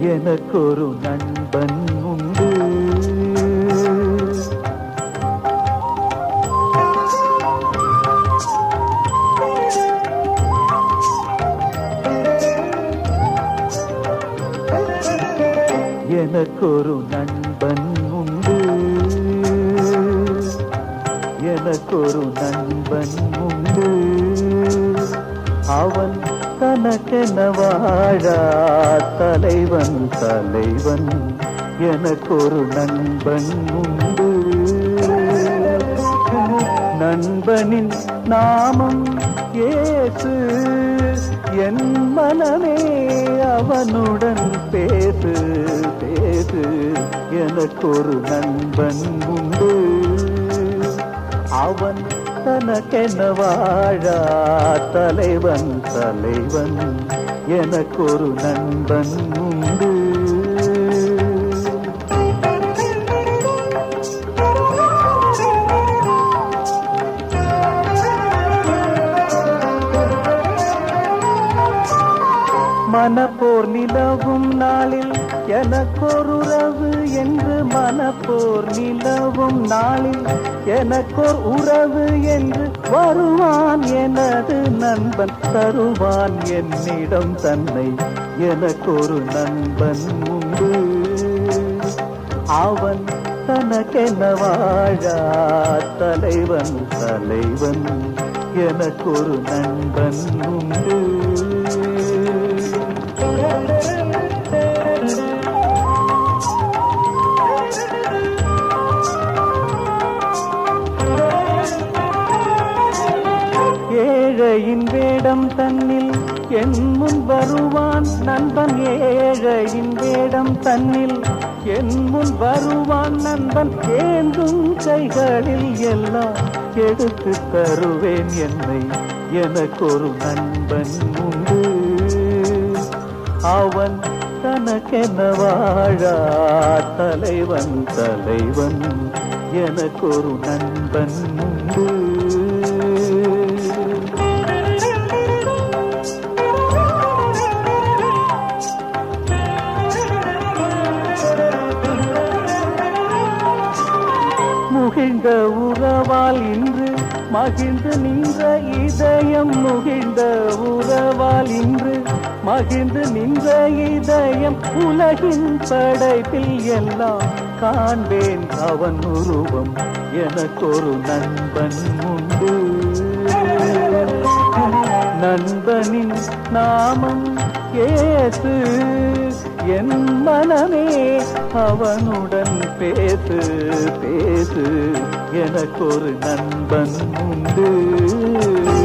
எனக்கொரு நண்பன் உண்டு. எனக்கொரு நண்பன் உண்டு. எனக்கொரு நண்பன் உண்டு. அவன் தனக்கென வாழா தலைவன் தலைவன். எனக்கொரு நண்பன் உண்டு. நண்பனின் நாமம் இயேசு. என் மனமே அவனுடன் பேசு பேசு. எனக்கொரு நண்பன் உண்டு. அவன் தனக்கென வாழா தலைவன் தலைவன். எனக்கொரு நண்பன் உண்டு. மனப்போர் நிலவும் நாளில் எனக்கொருறவு என்று. மனப்போர் நிலவும் நாளில் எனக்கோர் உறவு என்று. வருவான் எனது நண்பன் தருவான் என்னிடம் தன்னை. எனக்கொரு நண்பன் உண்டு. அவன் தனக்கென வாழா தலைவன் தலைவன். எனக்கொரு நண்பன் உண்டு. ஏழையின் வேடம் தன்னில் என் முன் வருவான் நண்பன். ஏழையின் வேடம் தன்னில் என் முன் வருவான் நண்பன். ஏந்தும் கைகளில் எல்லாம் எடுத்து தருவேன் என்னை. எனக்கொரு நண்பன் உண்டு. அவன் தனக்கென வாழா தலைவன் தலைவன். எனக்கொரு நண்பன் உண்டு. முகிழ்ந்த உறவால் இன்று மகிழ்ந்து நின்ற இதயம். முகிழ்ந்த உறவால் இன்று மகிழ்ந்து நின்ற இதயம். உலகின் படைப்பில் எல்லாம் காண்பேன் அவன் உருவம். எனக்கொரு நண்பன் உண்டு. நண்பனின் நாமம் இயேசு. என் மனமே அவனுடன் பேசு பேசு. எனக்கொரு நண்பன் உண்டு.